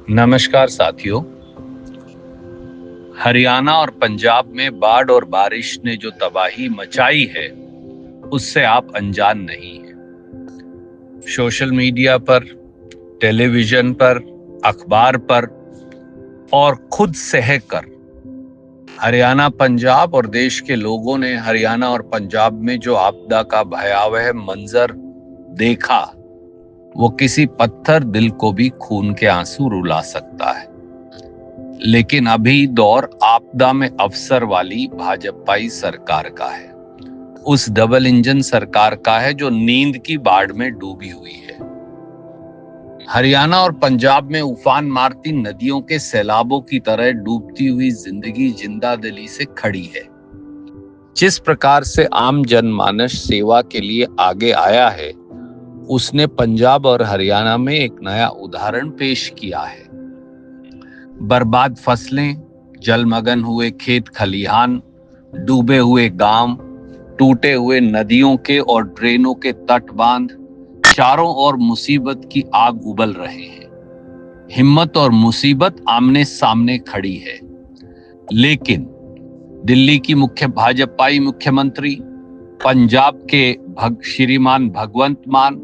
नमस्कार साथियों। हरियाणा और पंजाब में बाढ़ और बारिश ने जो तबाही मचाई है उससे आप अनजान नहीं हैं। सोशल मीडिया पर, टेलीविजन पर, अखबार पर और खुद सहकर हरियाणा, पंजाब और देश के लोगों ने हरियाणा और पंजाब में जो आपदा का भयावह मंजर देखा, वो किसी पत्थर दिल को भी खून के आंसू रुला सकता है। लेकिन अभी दौर आपदा में अवसर वाली भाजपाई सरकार का है, उस डबल इंजन सरकार का है जो नींद की बाढ़ में डूबी हुई है। हरियाणा और पंजाब में उफान मारती नदियों के सैलाबों की तरह डूबती हुई जिंदगी जिंदादिली से खड़ी है। जिस प्रकार से आम जनमानस सेवा के लिए आगे आया है, उसने पंजाब और हरियाणा में एक नया उदाहरण पेश किया है। बर्बाद फसलें, जलमग्न हुए खेत खलिहान, डूबे हुए गांव, टूटे हुए नदियों के और ड्रेनों के तटबांध, चारों ओर मुसीबत की आग उबल रहे हैं। हिम्मत और मुसीबत आमने सामने खड़ी है। लेकिन दिल्ली की भाजपाई मुख्यमंत्री, पंजाब के श्रीमान भगवंत मान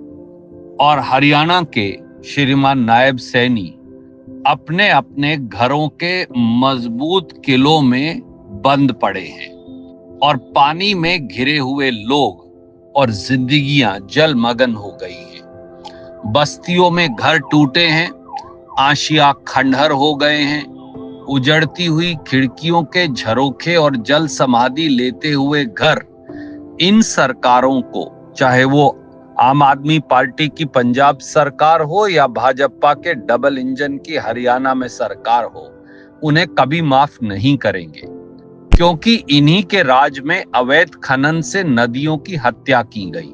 और हरियाणा के श्रीमान नायब सैनी अपने अपने घरों के मजबूत किलों में बंद पड़े हैं और पानी में घिरे हुए लोग और जिंदगियां जलमग्न हो गई हैं। बस्तियों में घर टूटे हैं, आशिया खंडहर हो गए हैं। उजड़ती हुई खिड़कियों के झरोखे और जल समाधि लेते हुए घर इन सरकारों को, चाहे वो आम आदमी पार्टी की पंजाब सरकार हो या भाजपा के डबल इंजन की हरियाणा में सरकार हो, उन्हें कभी माफ नहीं करेंगे, क्योंकि इन्हीं के राज में अवैध खनन से नदियों की हत्या की गई,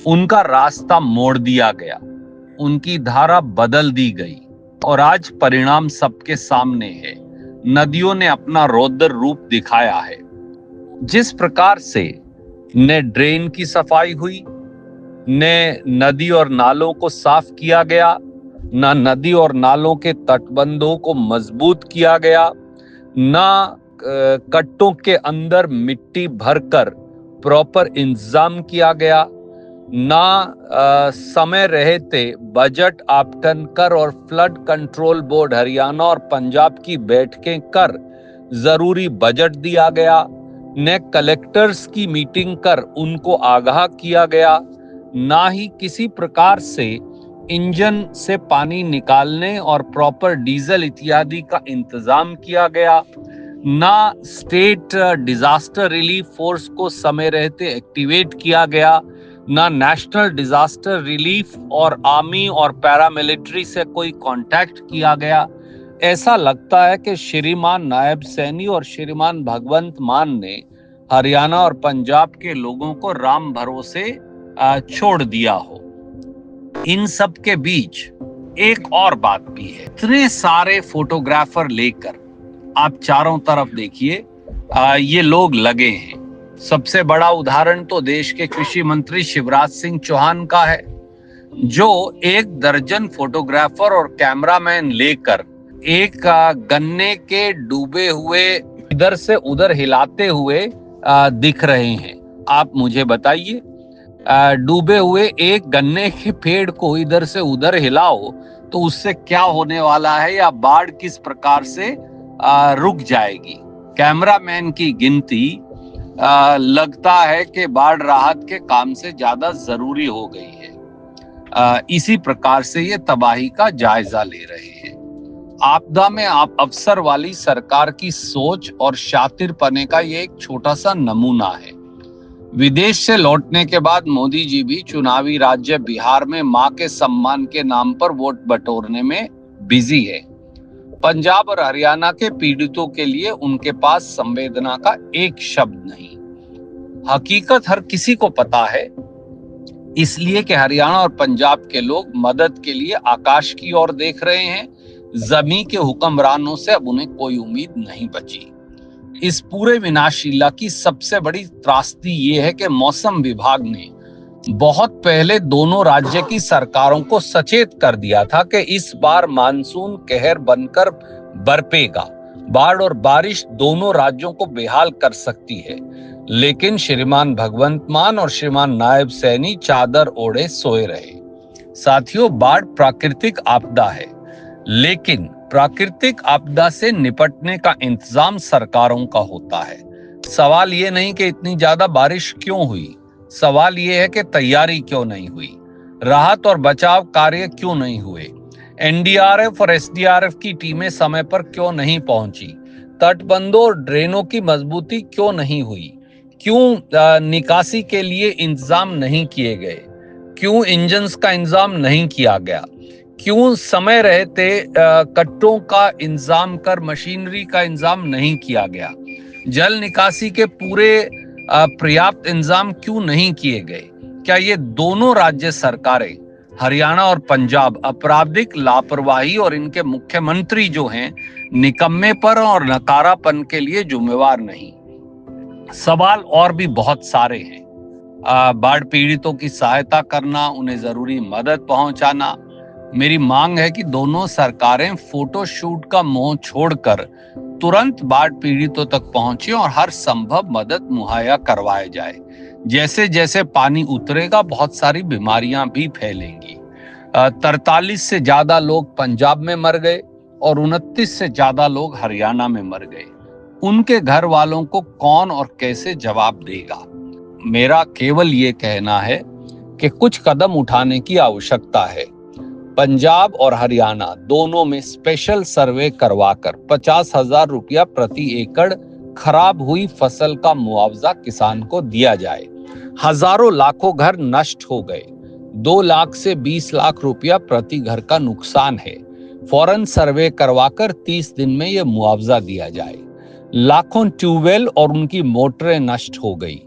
उनका रास्ता मोड़ दिया गया, उनकी धारा बदल दी गई और आज परिणाम सबके सामने है। नदियों ने अपना रौद्र रूप दिखाया है। जिस प्रकार से न ड्रेन की सफाई हुई, ने नदी और नालों को साफ किया गया, ना नदी और नालों के तटबंधों को मजबूत किया गया, ना कट्टों के अंदर मिट्टी भरकर प्रॉपर इंतजाम किया गया, ना समय रहते बजट आवंटन कर और फ्लड कंट्रोल बोर्ड हरियाणा और पंजाब की बैठकें कर जरूरी बजट दिया गया, न कलेक्टर्स की मीटिंग कर उनको आगाह किया गया, ना ही किसी प्रकार से इंजन से पानी निकालने और प्रॉपर डीजल इत्यादि का इंतजाम किया गया, ना स्टेट डिजास्टर रिलीफ फोर्स को समय रहते एक्टिवेट किया गया, ना नेशनल डिजास्टर रिलीफ और आर्मी और पैरामिलिट्री से कोई कांटेक्ट किया गया। ऐसा लगता है कि श्रीमान नायब सैनी और श्रीमान भगवंत मान ने हरियाणा और पंजाब के लोगों को राम भरोसे छोड़ दिया हो। इन सब के बीच एक और बात भी है। इतने सारे फोटोग्राफर लेकर आप चारों तरफ देखिए, ये लोग लगे हैं। सबसे बड़ा उदाहरण तो देश के कृषि मंत्री शिवराज सिंह चौहान का है, जो 1 दर्जन फोटोग्राफर और कैमरामैन लेकर एक गन्ने के डूबे हुए इधर से उधर हिलाते हुए दिख रहे हैं। आप मुझे बताइए, डूबे हुए एक गन्ने के पेड़ को इधर से उधर हिलाओ तो उससे क्या होने वाला है, या बाढ़ किस प्रकार से रुक जाएगी। कैमरामैन की गिनती लगता है कि बाढ़ राहत के काम से ज्यादा जरूरी हो गई है। इसी प्रकार से ये तबाही का जायजा ले रहे हैं। आपदा में आप अफसर वाली सरकार की सोच और शातिरपने का ये एक छोटा सा नमूना है। विदेश से लौटने के बाद मोदी जी भी चुनावी राज्य बिहार में मां के सम्मान के नाम पर वोट बटोरने में बिजी है। पंजाब और हरियाणा के पीड़ितों के लिए उनके पास संवेदना का एक शब्द नहीं। हकीकत हर किसी को पता है, इसलिए कि हरियाणा और पंजाब के लोग मदद के लिए आकाश की ओर देख रहे हैं। जमीन के हुक्मरानों से अब उन्हें कोई उम्मीद नहीं बची। इस पूरे विनाशशीला की सबसे बड़ी त्रासदी ये है कि मौसम विभाग ने बहुत पहले दोनों राज्य की सरकारों को सचेत कर दिया था कि इस बार मानसून कहर बनकर बरपेगा। बाढ़ और बारिश दोनों राज्यों को बेहाल कर सकती है। लेकिन श्रीमान भगवंत मान और श्रीमान नायब सैनी चादर ओढ़े सोए रहे। साथियों, बाढ़ प्राकृतिक आपदा है, लेकिन प्राकृतिक आपदा से निपटने का इंतजाम सरकारों का होता है। सवाल ये नहीं कि इतनी ज्यादा बारिश क्यों हुई, सवाल ये है कि तैयारी क्यों नहीं हुई, राहत और बचाव कार्य क्यों नहीं हुए, एनडीआरएफ और एसडीआरएफ की टीमें समय पर क्यों नहीं पहुंची, तटबंधों और ड्रेनों की मजबूती क्यों नहीं हुई, क्यों निकासी के लिए इंतजाम नहीं किए गए, क्यों इंजन्स का इंतजाम नहीं किया गया, क्यों समय रहते कट्टों का इंतजाम कर मशीनरी का इंतजाम नहीं किया गया, जल निकासी के पूरे पर्याप्त इंतजाम क्यों नहीं किए गए। क्या ये दोनों राज्य सरकारें, हरियाणा और पंजाब, आपराधिक लापरवाही और इनके मुख्यमंत्री जो हैं निकम्मेपन और नकारापन के लिए जिम्मेवार नहीं? सवाल और भी बहुत सारे हैं। बाढ़ पीड़ितों की सहायता करना, उन्हें जरूरी मदद पहुंचाना। मेरी मांग है कि दोनों सरकारें फोटो शूट का मोह छोड़कर तुरंत बाढ़ पीड़ितों तक पहुंचे और हर संभव मदद मुहैया करवाए जाए। जैसे जैसे पानी उतरेगा बहुत सारी बीमारियां भी फैलेंगी। 43 से ज्यादा लोग पंजाब में मर गए और 29 से ज्यादा लोग हरियाणा में मर गए। उनके घर वालों को कौन और कैसे जवाब देगा? मेरा केवल ये कहना है कि कुछ कदम उठाने की आवश्यकता है। पंजाब और हरियाणा दोनों में स्पेशल सर्वे करवाकर 50,000 रुपया प्रति एकड़ खराब हुई फसल का मुआवजा किसान को दिया जाए। हजारों लाखों घर नष्ट हो गए। 2 लाख से 20 लाख रुपया प्रति घर का नुकसान है। फौरन सर्वे करवाकर 30 दिन में यह मुआवजा दिया जाए। लाखों ट्यूबवेल और उनकी मोटरें नष्ट हो गई।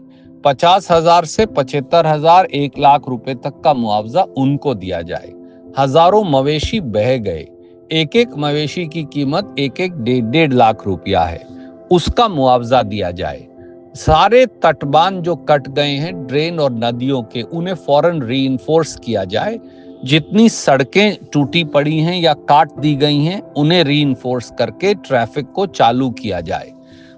50,000 से 75,000, 1 लाख रुपए तक का मुआवजा उनको दिया जाए। हजारों मवेशी बह गए। एक एक मवेशी की कीमत 1-1, 1.5 लाख रुपया है, उसका मुआवजा दिया जाए। सारे तटबांध जो कट गए हैं ड्रेन और नदियों के, उन्हें फौरन रीइंफोर्स किया जाए। जितनी सड़कें टूटी पड़ी हैं या काट दी गई हैं उन्हें रीइंफोर्स करके ट्रैफिक को चालू किया जाए।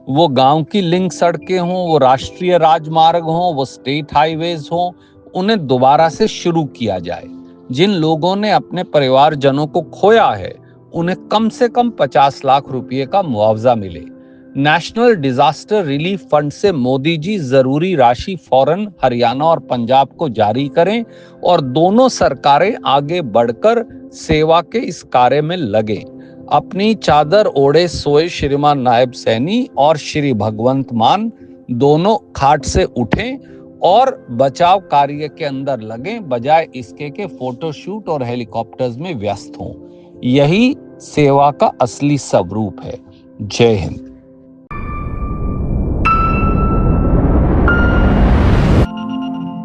वो गांव की लिंक सड़कें हों, वो राष्ट्रीय राजमार्ग हों, वो स्टेट हाईवेज हों, उन्हें दोबारा से शुरू किया जाए। जिन लोगों ने अपने परिवारजनों को खोया है उन्हें कम से कम 50 लाख रुपए का मुआवजा मिले। नेशनल डिजास्टर रिलीफ फंड से मोदी जी जरूरी राशि फौरन हरियाणा और पंजाब को जारी करें और दोनों सरकारें आगे बढ़कर सेवा के इस कार्य में लगें। अपनी चादर ओढ़े सोए श्रीमान नायब सैनी और श्री भगवंत मान दोनों खाट से उठें और बचाव कार्य के अंदर लगें, बजाय इसके के फोटोशूट और हेलीकॉप्टर्स में व्यस्त हों। यही सेवा का असली स्वरूप है। जय हिंद।